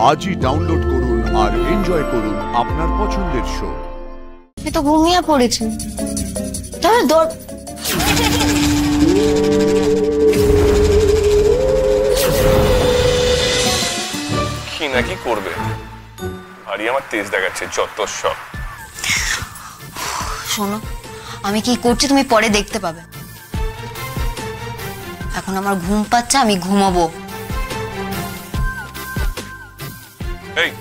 আজই ডাউনলোড করুন আর এনজয় করুন আপনার পছন্দের শো। এ তো ঘুমিয়ে পড়েছে। কি নাকি করবে, বাড়ি আমার তেজ দেখাচ্ছে যত সব। শোনো, আমি কি করছি তুমি পরে দেখতে পাবে। এখন আমার ঘুম পাচ্ছে, আমি ঘুমাবো। এই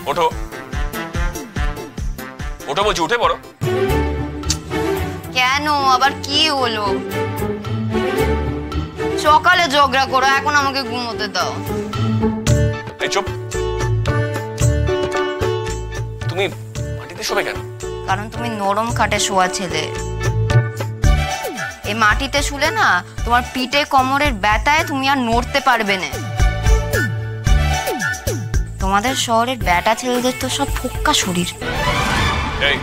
ওঠো, ওঠো বলছি, উঠে পড়ো। কেন আবার কি হলো? সকালে ঝগড়া করো, এখন আমাকে ঘুমোতে দাও। এই চুপ, তুমি মাটিতে শোবে কেন? কারণ তুমি নরম খাটে শোয়া ছেলে। এই মাটিতে শুলে না তোমার পিঠে কোমরের ব্যথায় তুমি আর নড়তে পারবে না। তোমাদের শহরের ব্যাটা ছেলেদের তো সব ফোক্কা শরীর। এই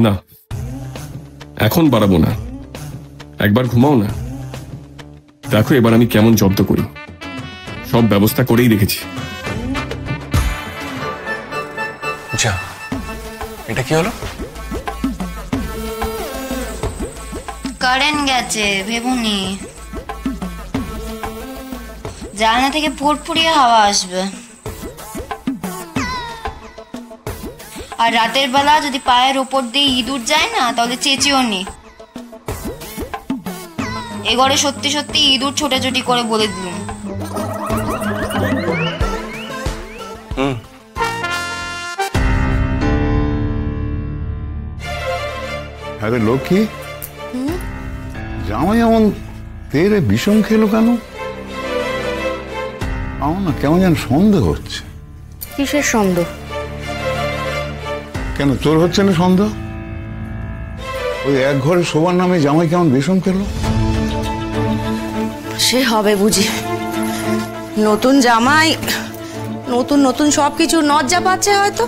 না, এখন বাড়াবো না, একবার ঘুমাও না। দেখো এবার আমি কেমন জব্দ করি, সব ব্যবস্থা করেই রেখেছি। যা, এটা কি হলো? কারেন্ট গেছে ভেবুনি, জানলা থেকে ফুরফুরিয়ে হাওয়া আসবে। আর রাতের বেলা যদি পায়ের ওপর দিয়ে ইঁদুর যায় না, তাহলে চেঁচিও নি। এ ঘরে সত্যি সত্যি ইঁদুর ছোটাছুটি করে বলে দিলুম। আরে লক্ষ্মী, জামাই এমন তেরে বিষম খেলো কেন? আমার না কেমন যেন সন্দেহ হচ্ছে। কিসের সন্দেহ? কেন তোর হচ্ছে না সন্দেহ? ওই এক ঘরে শোবার নামে জামাই কেমন বিষম খেলো? সে হবে বুঝি, নতুন জামাই নতুন নতুন সবকিছু লজ্জা পাচ্ছে হয়তো।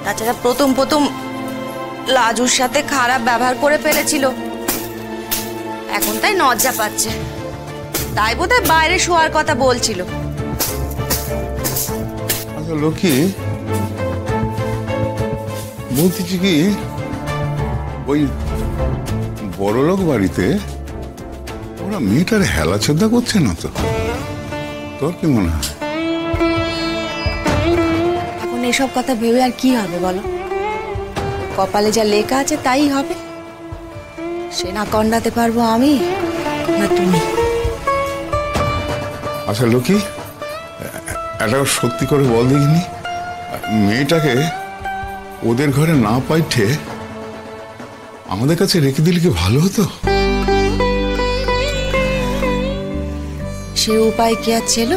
তাছাড়া প্রথম প্রথম লাজুর সাথে খারাপ ব্যবহার করে ফেলেছিল, এখন তাই লজ্জা পাচ্ছে, তাই বোধহয় বাইরে শোয়ার কথা বলছিল। আচ্ছা লক্ষ্মী, বলতেছি কি, ওই বড়লোক বাড়িতে ওরা মেয়েটার হেলা ছেদা করছে না তো? তোর কি মনে হয়? এখন এসব কথা ভেবে আর কি হবে বলো? কপালে যা লেখা আছে তাই হবে। সে না কন্ডাতে পারবো আমি না তুমি। আচ্ছা লক্ষ্মী, এটা সত্যি করে বল দেখিনি, মেয়েটাকে ওদের ঘরে না পাইঠে আমাদের কাছে রেখে দিলে কি ভালো হতো? সে উপায় কি আর ছিল?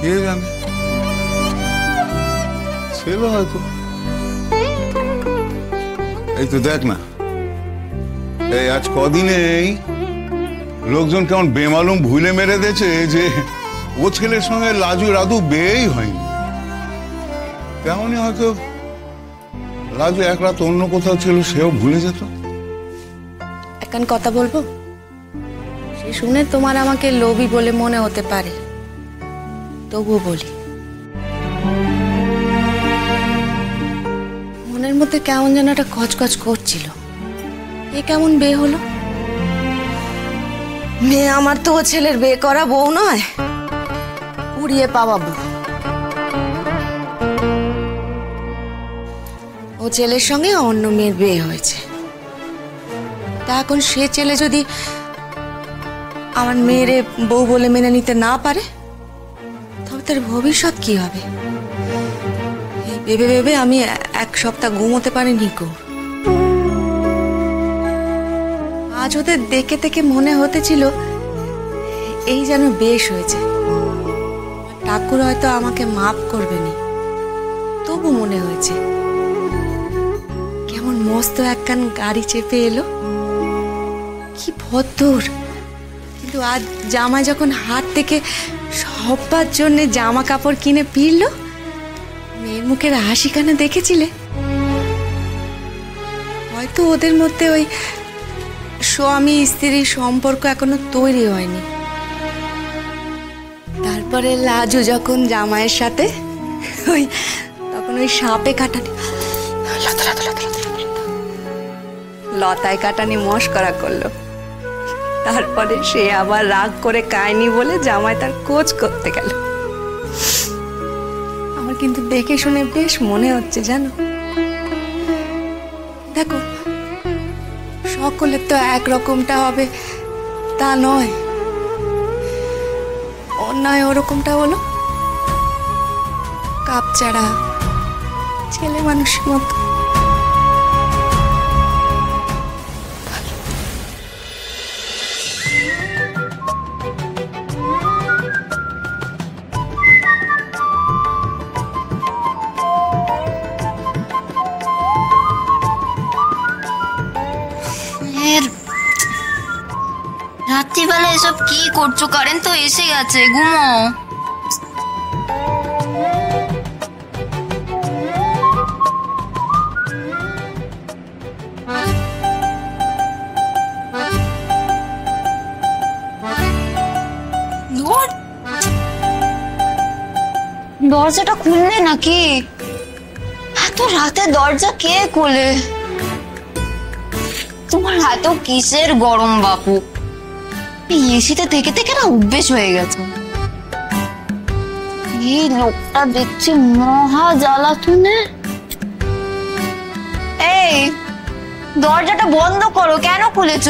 কে জানে, ছিল হয়তো। এই তো দেখ না, এই আজ কদিনেই লোকজন কেমন বেমালুম ভুলে মেরে দিয়েছে যে ও ছেলের সঙ্গে লাজু রাধু বিয়েই হয়নি। তেমনই হয়তো লাজু এক রাত অন্য কোথাও ছিল, সেও ভুলে যেত। এখন কথা বলবো? সে শুনে তোমার আমাকে লোভী বলে মনে হতে পারে, তবুও বলি, মনের মধ্যে কেমন যেন একটা কচকচ করছিল। এ কেমন বিয়ে হলো? মেয়ে আমার তো ও ছেলের বিয়ে করা বউ নয়, উড়িয়ে পাওয়া বউ। ও ছেলের সঙ্গে অন্য মেয়ের বিয়ে হয়েছে। তা এখন সে ছেলে যদি আমার মেয়ের বউ বলে মেনে নিতে না পারে, তবে তার ভবিষ্যৎ কি হবে? এই ভেবে ভেবে আমি এক সপ্তাহ ঘুমোতে পারিনি গো। আজ ওদের দেখে দেখে মনে হতেছিল এই যেন বেশ হয়েছে, ঠাকুর হয়তো আমাকে মাফ করবেনি। তবু মনে হয়েছে কেমন মস্ত একখান গাড়ি চেপে এলো, কি ভদ্র। কিন্তু আজ জামাই যখন হাট থেকে সবার জন্য জামা কাপড় কিনে ফিরল, মেয়ের মুখের হাসি কান্না দেখেছিলে? হয়তো ওদের মধ্যে ওই স্বামী স্ত্রীর সম্পর্ক এখনো তৈরি হয়নি। তারপরে লাজু যখন জামাইয়ের সাথে তখন ওই সাপে কাটানি লতায় কাটানি মস্করা করলো। তারপরে সে আবার রাগ করে কায়নি বলে জামাই তার কোচ করতে গেল। আমার কিন্তু দেখে শুনে বেশ মনে হচ্ছে জানো। দেখো, সকলের তো একরকমটা হবে তা নয়, অন্যায় ওরকমটা হলো কাপচাড়া ছেলে মানুষের মতো। রাত্রিবেলা এসব কি করছো? কারেন্ট তো এসে গেছে, ঘুমো। দরজাটা খুললে নাকি? এত রাতে দরজা কে খোলে? তোমার এত কিসের গরম বাপু? এসিতে থেকে থেকে না অভ্যেস হয়ে গেছে। এই লোকটা দেখছি মহা জ্বালাতুনে। এই দরজাটা বন্ধ করো, কেন খুলেছ?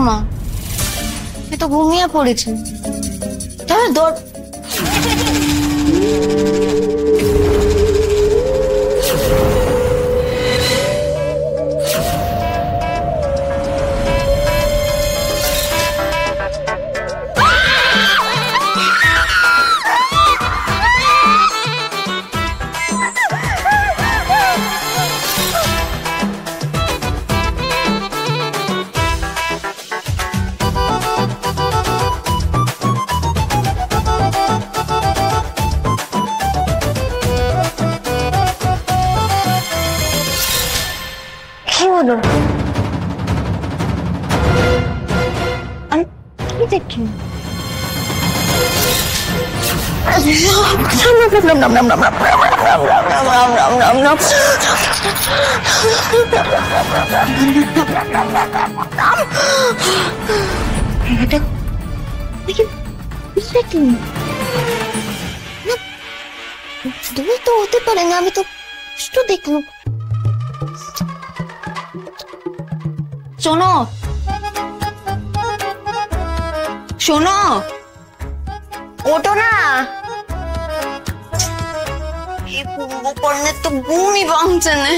মা এ তো ঘুমিয়ে পড়েছে। তাহলে কি হলো? আমি কি দেখি? তুমি তো হতে পারে না, আমি তো দেখলাম। শোনো শোনো, ওঠো না। এই কুম্ভকর্ণের তো ঘুমই ভাঙছে না।